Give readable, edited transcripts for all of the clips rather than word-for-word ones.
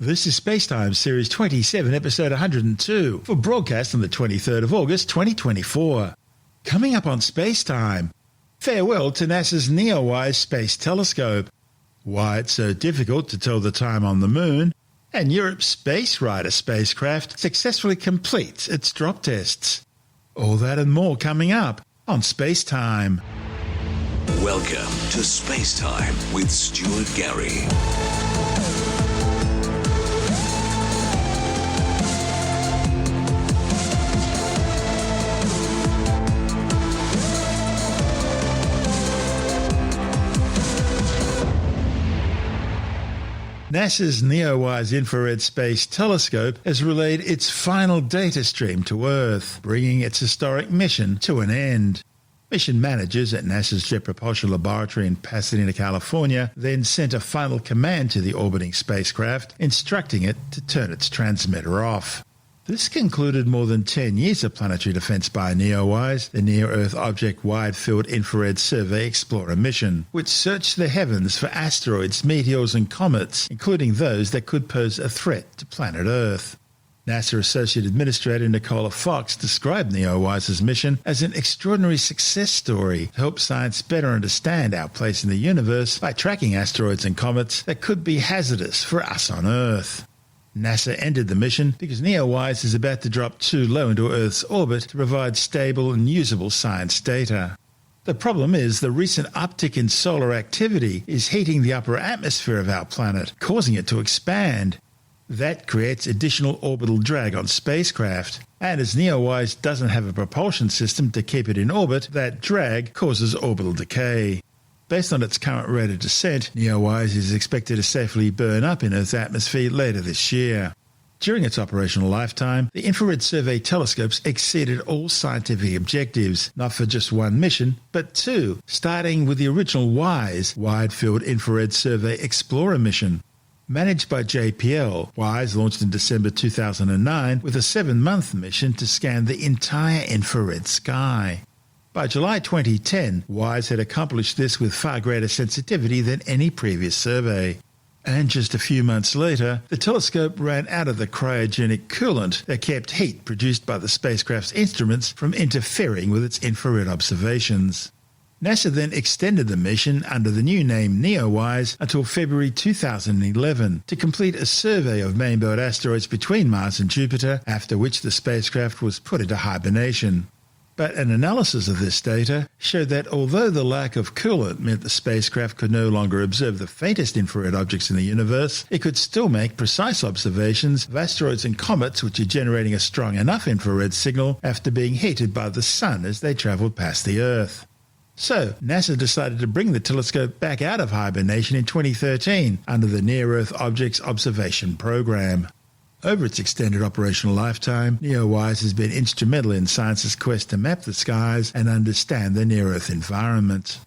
This is SpaceTime Series 27, Episode 102, for broadcast on the 23rd of August 2024. Coming up on SpaceTime, farewell to NASA's NEOWISE space telescope, why it's so difficult to tell the time on the moon, and Europe's Space Rider spacecraft successfully completes its drop tests. All that and more coming up on SpaceTime. Welcome to SpaceTime with Stuart Gary. NASA's NEOWISE infrared space telescope has relayed its final data stream to Earth, bringing its historic mission to an end. Mission managers at NASA's Jet Propulsion Laboratory in Pasadena, California, then sent a final command to the orbiting spacecraft, instructing it to turn its transmitter off. This concluded more than 10 years of planetary defense by NEOWISE, the Near-Earth Object Wide Field Infrared Survey Explorer mission, which searched the heavens for asteroids, meteors and comets, including those that could pose a threat to planet Earth. NASA Associate Administrator Nicola Fox described NEOWISE's mission as an extraordinary success story to help science better understand our place in the universe by tracking asteroids and comets that could be hazardous for us on Earth. NASA ended the mission because NEOWISE is about to drop too low into Earth's orbit to provide stable and usable science data. The problem is the recent uptick in solar activity is heating the upper atmosphere of our planet, causing it to expand. That creates additional orbital drag on spacecraft, and as NEOWISE doesn't have a propulsion system to keep it in orbit, that drag causes orbital decay. Based on its current rate of descent, NEOWISE is expected to safely burn up in Earth's atmosphere later this year. During its operational lifetime, the infrared survey telescopes exceeded all scientific objectives, not for just one mission, but two, starting with the original WISE, Wide Field Infrared Survey Explorer mission. Managed by JPL, WISE launched in December 2009 with a 7-month mission to scan the entire infrared sky. By July 2010, WISE had accomplished this with far greater sensitivity than any previous survey. And just a few months later, the telescope ran out of the cryogenic coolant that kept heat produced by the spacecraft's instruments from interfering with its infrared observations. NASA then extended the mission under the new name NEOWISE until February 2011 to complete a survey of main-belt asteroids between Mars and Jupiter, after which the spacecraft was put into hibernation. But an analysis of this data showed that although the lack of coolant meant the spacecraft could no longer observe the faintest infrared objects in the universe, it could still make precise observations of asteroids and comets which are generating a strong enough infrared signal after being heated by the sun as they travelled past the Earth. So, NASA decided to bring the telescope back out of hibernation in 2013 under the Near-Earth Objects Observation Program. Over its extended operational lifetime, NEOWISE has been instrumental in science's quest to map the skies and understand the near-Earth environment.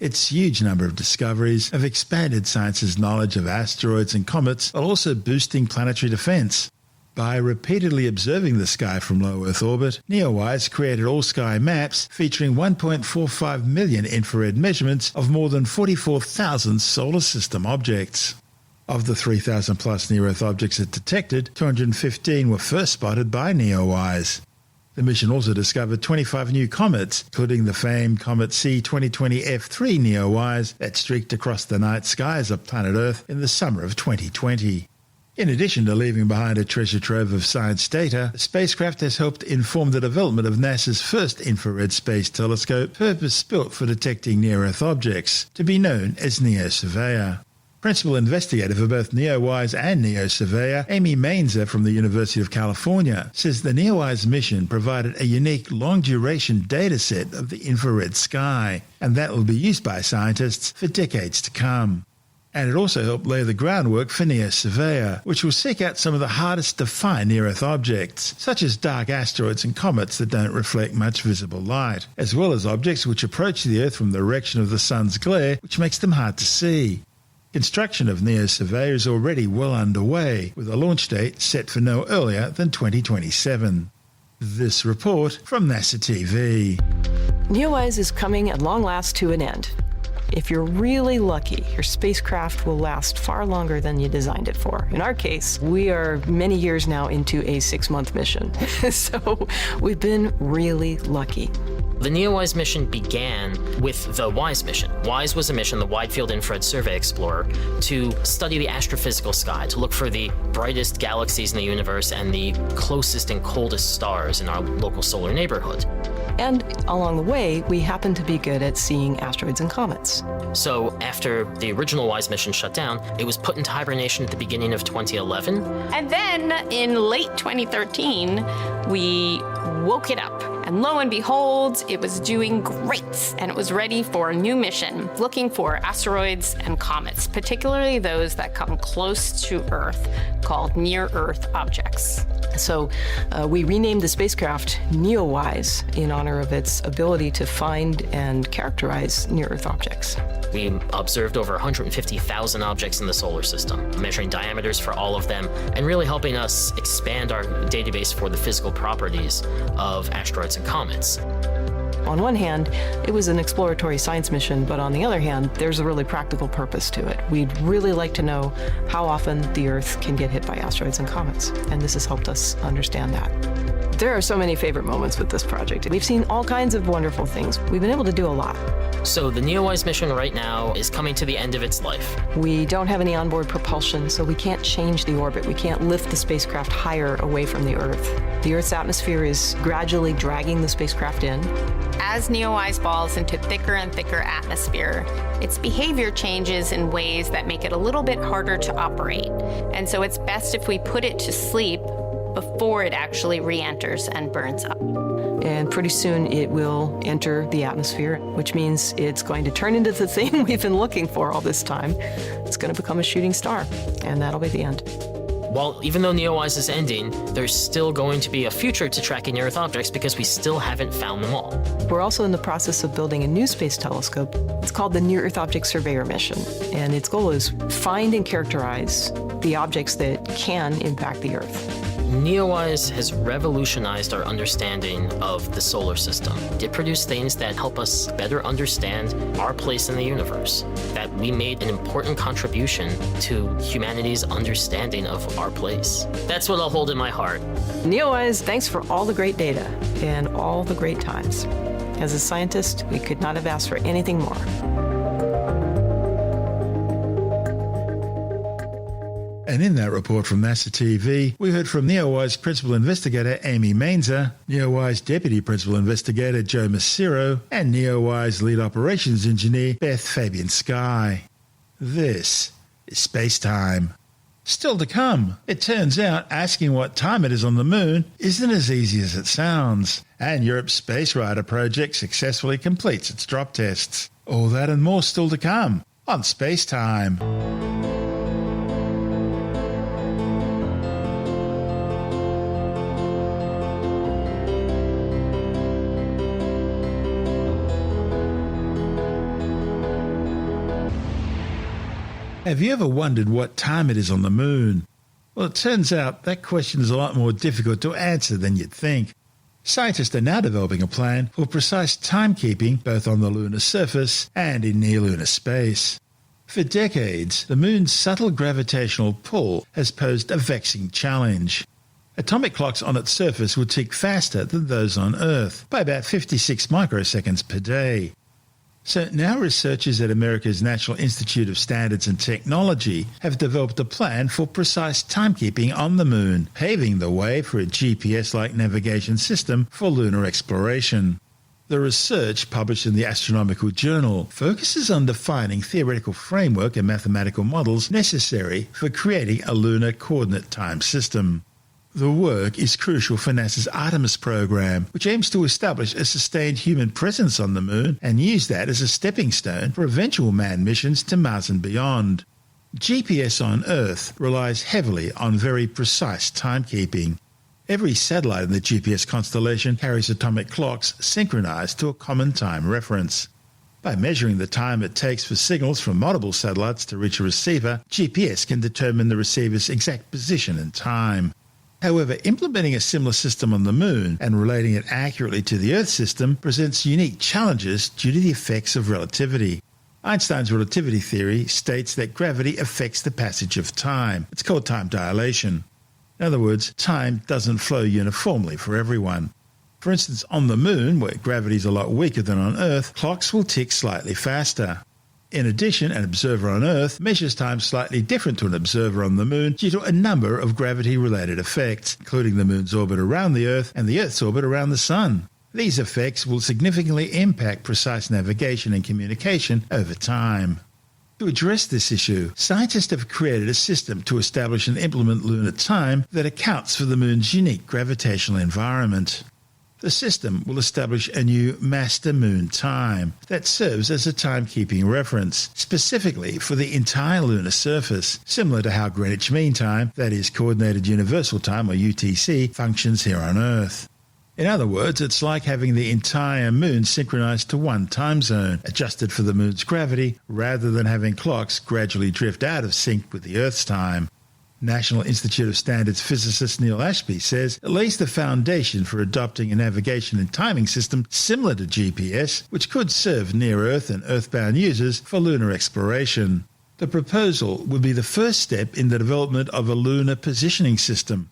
Its huge number of discoveries have expanded science's knowledge of asteroids and comets while also boosting planetary defense. By repeatedly observing the sky from low Earth orbit, NEOWISE created all-sky maps featuring 1.45 million infrared measurements of more than 44,000 solar system objects. Of the 3,000-plus near-Earth objects it detected, 215 were first spotted by NEOWISE. The mission also discovered 25 new comets, including the famed comet C2020F3 NEOWISE that streaked across the night skies of planet Earth in the summer of 2020. In addition to leaving behind a treasure trove of science data, the spacecraft has helped inform the development of NASA's first infrared space telescope, purpose-built for detecting near-Earth objects, to be known as NEOSurveyor. Principal investigator for both NEOWISE and NEOSurveyor, Amy Mainzer from the University of California, says the NEOWISE mission provided a unique long-duration dataset of the infrared sky, and that will be used by scientists for decades to come. And it also helped lay the groundwork for NEOSurveyor, which will seek out some of the hardest to find near-Earth objects, such as dark asteroids and comets that don't reflect much visible light, as well as objects which approach the Earth from the direction of the sun's glare, which makes them hard to see. Construction of NEOSurveyor is already well underway, with a launch date set for no earlier than 2027. This report from NASA TV. NEOWISE is coming at long last to an end. If you're really lucky, your spacecraft will last far longer than you designed it for. In our case, we are many years now into a 6-month mission. So we've been really lucky. The NEOWISE mission began with the WISE mission. WISE was a mission, the Wide Field Infrared Survey Explorer, to study the astrophysical sky, to look for the brightest galaxies in the universe and the closest and coldest stars in our local solar neighborhood. And along the way, we happen to be good at seeing asteroids and comets. So after the original WISE mission shut down, it was put into hibernation at the beginning of 2011. And then in late 2013, we woke it up. And lo and behold, it was doing great. And it was ready for a new mission, looking for asteroids and comets, particularly those that come close to Earth, called near-Earth objects. So we renamed the spacecraft NEOWISE in honor of its ability to find and characterize near-Earth objects. We observed over 150,000 objects in the solar system, measuring diameters for all of them, and really helping us expand our database for the physical properties of asteroids and comets. On one hand, it was an exploratory science mission, but on the other hand, there's a really practical purpose to it. We'd really like to know how often the Earth can get hit by asteroids and comets, and this has helped us understand that. There are so many favorite moments with this project. We've seen all kinds of wonderful things. We've been able to do a lot. So the NEOWISE mission right now is coming to the end of its life. We don't have any onboard propulsion, so we can't change the orbit. We can't lift the spacecraft higher away from the Earth. The Earth's atmosphere is gradually dragging the spacecraft in. As NEOWISE falls into thicker and thicker atmosphere, its behavior changes in ways that make it a little bit harder to operate. And so it's best if we put it to sleep before it actually re-enters and burns up. And pretty soon it will enter the atmosphere, which means it's going to turn into the thing we've been looking for all this time. It's going to become a shooting star, and that'll be the end. Well, even though NEOWISE is ending, there's still going to be a future to tracking near-Earth objects because we still haven't found them all. We're also in the process of building a new space telescope. It's called the Near-Earth Object Surveyor mission, and its goal is find and characterize the objects that can impact the Earth. NEOWISE has revolutionized our understanding of the solar system. It produced things that help us better understand our place in the universe, that we made an important contribution to humanity's understanding of our place. That's what I'll hold in my heart. NEOWISE, thanks for all the great data and all the great times. As a scientist, we could not have asked for anything more. And in that report from NASA TV, we heard from NEOWISE Principal Investigator Amy Mainzer, NEOWISE Deputy Principal Investigator Joe Massiro, and NEOWISE Lead Operations Engineer Beth Fabian-Sky. This is SpaceTime. Still to come, it turns out asking what time it is on the moon isn't as easy as it sounds, and Europe's Space Rider project successfully completes its drop tests. All that and more still to come on SpaceTime. Have you ever wondered what time it is on the moon? Well, it turns out that question is a lot more difficult to answer than you'd think. Scientists are now developing a plan for precise timekeeping both on the lunar surface and in near-lunar space. For decades, the moon's subtle gravitational pull has posed a vexing challenge. Atomic clocks on its surface would tick faster than those on Earth, by about 56 microseconds per day. So now researchers at America's National Institute of Standards and Technology have developed a plan for precise timekeeping on the moon, paving the way for a GPS-like navigation system for lunar exploration. The research, published in the Astronomical Journal, focuses on defining theoretical framework and mathematical models necessary for creating a lunar coordinate time system. The work is crucial for NASA's Artemis program, which aims to establish a sustained human presence on the moon and use that as a stepping stone for eventual manned missions to Mars and beyond. GPS on Earth relies heavily on very precise timekeeping. Every satellite in the GPS constellation carries atomic clocks synchronized to a common time reference. By measuring the time it takes for signals from multiple satellites to reach a receiver, GPS can determine the receiver's exact position and time. However, implementing a similar system on the moon and relating it accurately to the Earth system presents unique challenges due to the effects of relativity. Einstein's relativity theory states that gravity affects the passage of time. It's called time dilation. In other words, time doesn't flow uniformly for everyone. For instance, on the Moon, where gravity is a lot weaker than on Earth, clocks will tick slightly faster. In addition, an observer on Earth measures time slightly different to an observer on the Moon due to a number of gravity-related effects, including the Moon's orbit around the Earth and the Earth's orbit around the Sun. These effects will significantly impact precise navigation and communication over time. To address this issue, scientists have created a system to establish and implement lunar time that accounts for the Moon's unique gravitational environment. The system will establish a new master moon time that serves as a timekeeping reference, specifically for the entire lunar surface, similar to how Greenwich Mean Time, that is Coordinated Universal Time or UTC, functions here on Earth. In other words, it's like having the entire Moon synchronized to one time zone, adjusted for the Moon's gravity, rather than having clocks gradually drift out of sync with the Earth's time. National Institute of Standards physicist Neil Ashby says it lays the foundation for adopting a navigation and timing system similar to GPS, which could serve near-Earth and Earthbound users for lunar exploration. The proposal would be the first step in the development of a lunar positioning system.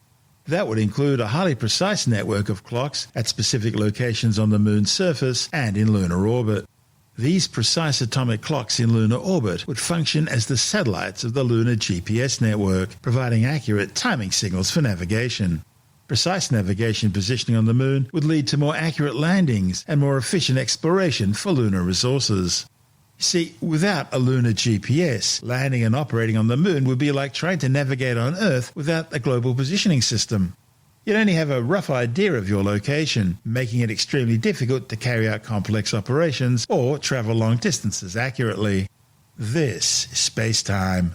That would include a highly precise network of clocks at specific locations on the Moon's surface and in lunar orbit. These precise atomic clocks in lunar orbit would function as the satellites of the lunar GPS network, providing accurate timing signals for navigation. Precise navigation positioning on the Moon would lead to more accurate landings and more efficient exploration for lunar resources. See, without a lunar GPS, landing and operating on the Moon would be like trying to navigate on Earth without a global positioning system. You'd only have a rough idea of your location, making it extremely difficult to carry out complex operations or travel long distances accurately. This is SpaceTime.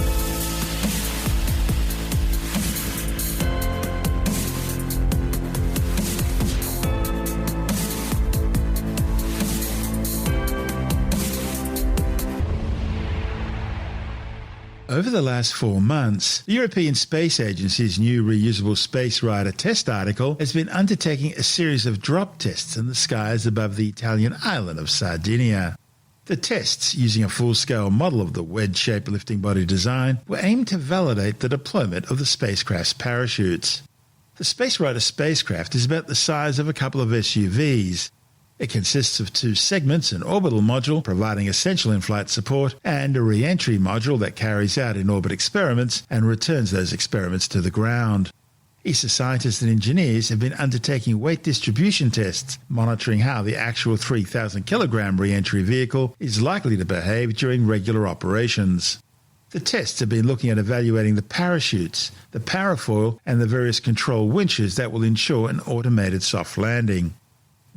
Over the last 4 months, the European Space Agency's new reusable space rider test article has been undertaking a series of drop tests in the skies above the Italian island of Sardinia. The tests, using a full-scale model of the wedge-shaped lifting body design, were aimed to validate the deployment of the spacecraft's parachutes. The Space Rider spacecraft is about the size of a couple of SUVs. It consists of 2 segments, an orbital module providing essential in-flight support, and a re-entry module that carries out in-orbit experiments and returns those experiments to the ground. ESA scientists and engineers have been undertaking weight distribution tests, monitoring how the actual 3,000-kilogram re-entry vehicle is likely to behave during regular operations. The tests have been looking at evaluating the parachutes, the parafoil, and the various control winches that will ensure an automated soft landing.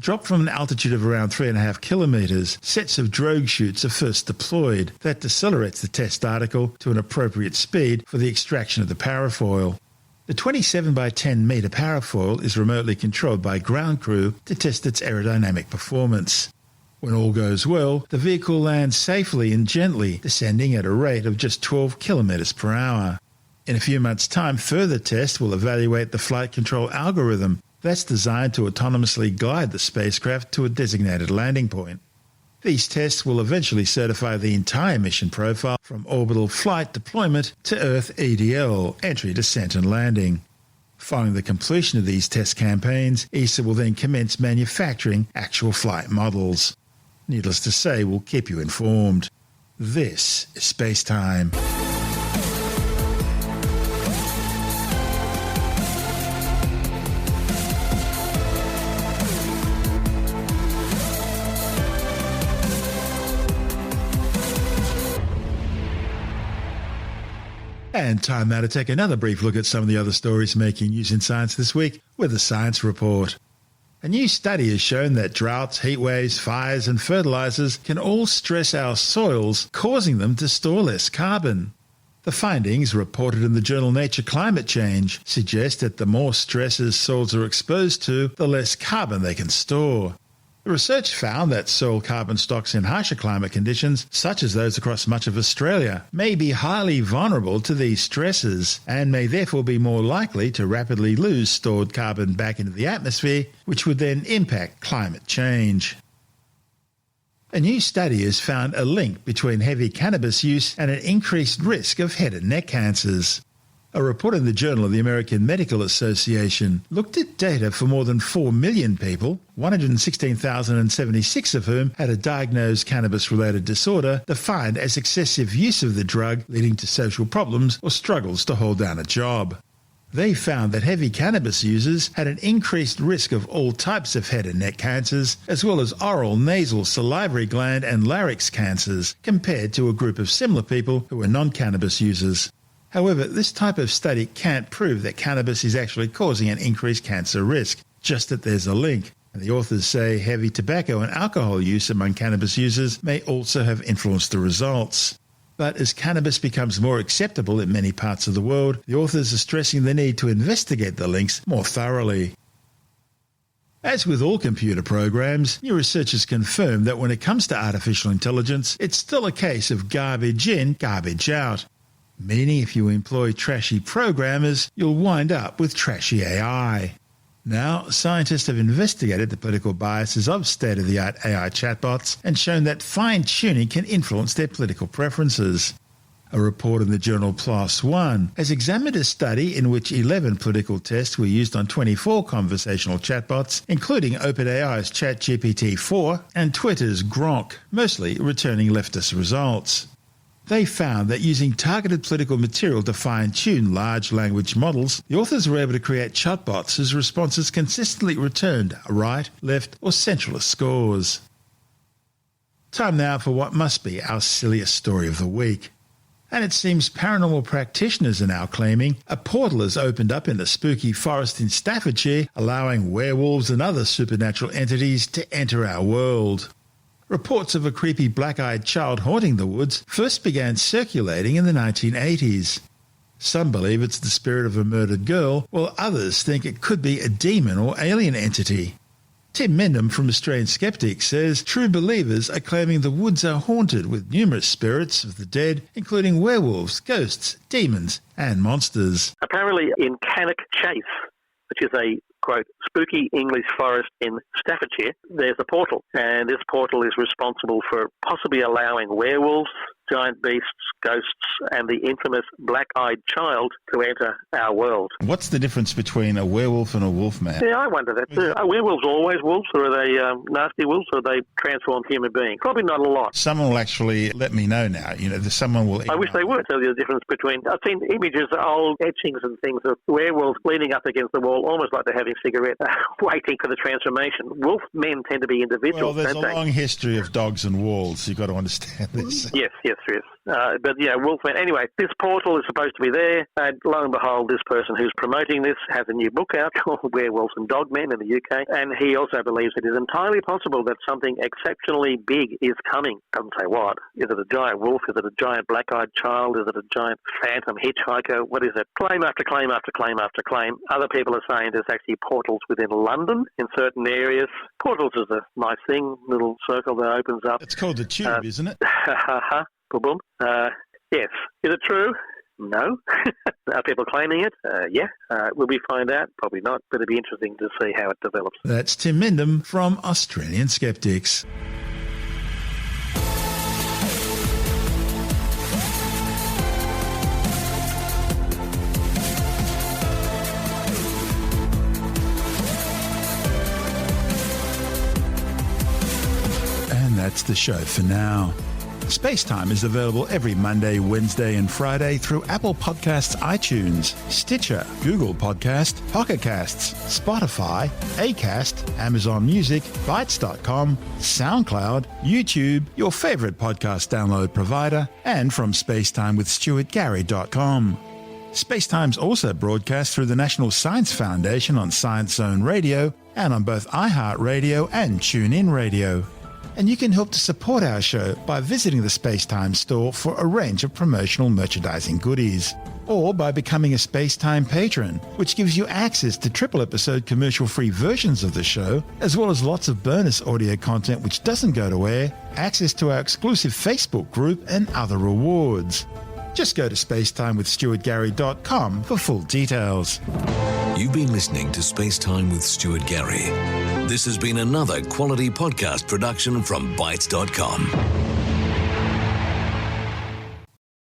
Dropped from an altitude of around 3.5 kilometres, sets of drogue chutes are first deployed. That decelerates the test article to an appropriate speed for the extraction of the parafoil. The 27 by 10 metre parafoil is remotely controlled by ground crew to test its aerodynamic performance. When all goes well, the vehicle lands safely and gently, descending at a rate of just 12 kilometres per hour. In a few months' time, further tests will evaluate the flight control algorithm that's designed to autonomously guide the spacecraft to a designated landing point. These tests will eventually certify the entire mission profile from orbital flight deployment to Earth EDL, entry, descent and landing. Following the completion of these test campaigns, ESA will then commence manufacturing actual flight models. Needless to say, we'll keep you informed. This is SpaceTime. And time now to take another brief look at some of the other stories making news in science this week with the Science Report. A new study has shown that droughts, heat waves, fires and fertilizers can all stress our soils, causing them to store less carbon. The findings, reported in the journal Nature Climate Change, suggest that the more stresses soils are exposed to, the less carbon they can store. The research found that soil carbon stocks in harsher climate conditions, such as those across much of Australia, may be highly vulnerable to these stresses and may therefore be more likely to rapidly lose stored carbon back into the atmosphere, which would then impact climate change. A new study has found a link between heavy cannabis use and an increased risk of head and neck cancers. A report in the Journal of the American Medical Association looked at data for more than 4 million people, 116,076 of whom had a diagnosed cannabis-related disorder defined as excessive use of the drug leading to social problems or struggles to hold down a job. They found that heavy cannabis users had an increased risk of all types of head and neck cancers, as well as oral, nasal, salivary gland and larynx cancers, compared to a group of similar people who were non-cannabis users. However, this type of study can't prove that cannabis is actually causing an increased cancer risk, just that there's a link. And the authors say heavy tobacco and alcohol use among cannabis users may also have influenced the results. But as cannabis becomes more acceptable in many parts of the world, the authors are stressing the need to investigate the links more thoroughly. As with all computer programs, new research has confirmed that when it comes to artificial intelligence, it's still a case of garbage in, garbage out. Meaning if you employ trashy programmers, you'll wind up with trashy AI. Now, scientists have investigated the political biases of state-of-the-art AI chatbots and shown that fine-tuning can influence their political preferences. A report in the journal PLOS ONE has examined a study in which 11 political tests were used on 24 conversational chatbots, including OpenAI's ChatGPT-4 and Twitter's Grok, mostly returning leftist results. They found that using targeted political material to fine-tune large language models, the authors were able to create chatbots whose responses consistently returned right, left or centralist scores. Time now for what must be our silliest story of the week. And it seems paranormal practitioners are now claiming a portal has opened up in the spooky forest in Staffordshire, allowing werewolves and other supernatural entities to enter our world. Reports of a creepy black-eyed child haunting the woods first began circulating in the 1980s. Some believe it's the spirit of a murdered girl, while others think it could be a demon or alien entity. Tim Mendham from Australian Skeptics says true believers are claiming the woods are haunted with numerous spirits of the dead, including werewolves, ghosts, demons and monsters. Apparently in Cannock Chase, which is a, quote, spooky English forest in Staffordshire, there's a portal, and this portal is responsible for possibly allowing werewolves, giant beasts, ghosts, and the infamous black-eyed child to enter our world. What's the difference between a werewolf and a wolfman? Yeah, I wonder that too. Are werewolves always wolves, or are they nasty wolves, or are they transformed human beings? Probably not a lot. Someone will actually let me know now. Someone will... I wish they would tell you the difference between... I've seen images, old etchings and things of werewolves leaning up against the wall, almost like they're having cigarettes, waiting for the transformation. Wolf men tend to be individuals, Well, there's a don't they? long history of dogs and walls. You've got to understand this. Yes, there is. But yeah, wolfman. Anyway, this portal is supposed to be there, and lo and behold, this person who's promoting this has a new book out called Werewolves and Dogmen in the UK, and he also believes it is entirely possible that something exceptionally big is coming. Doesn't say what. Is it a giant wolf? Is it a giant black-eyed child? Is it a giant phantom hitchhiker? What is it? Claim after claim after claim after claim. Other people are saying there's actually portals within London in certain areas. Portals is a nice thing, little circle that opens up. It's called the Tube, isn't it? Boom. Yes. Is it true? No. Are people claiming it? Yeah. Will we find out? Probably not, but it'd be interesting to see how it develops. That's Tim Mendham from Australian Skeptics. And that's the show for now. SpaceTime is available every Monday, Wednesday and Friday through Apple Podcasts, iTunes, Stitcher, Google Podcast, Pocket Casts, Spotify, Acast, Amazon Music, Bytes.com, SoundCloud, YouTube, your favourite podcast download provider, and from spacetimewithstuartgary.com. SpaceTime's also broadcast through the National Science Foundation on Science Zone Radio and on both iHeartRadio and TuneIn Radio. And you can help to support our show by visiting the SpaceTime store for a range of promotional merchandising goodies, or by becoming a SpaceTime patron, which gives you access to triple-episode commercial-free versions of the show, as well as lots of bonus audio content which doesn't go to air, access to our exclusive Facebook group, and other rewards. Just go to spacetimewithstuartgary.com for full details. You've been listening to Spacetime with Stuart Gary. This has been another quality podcast production from Bytes.com.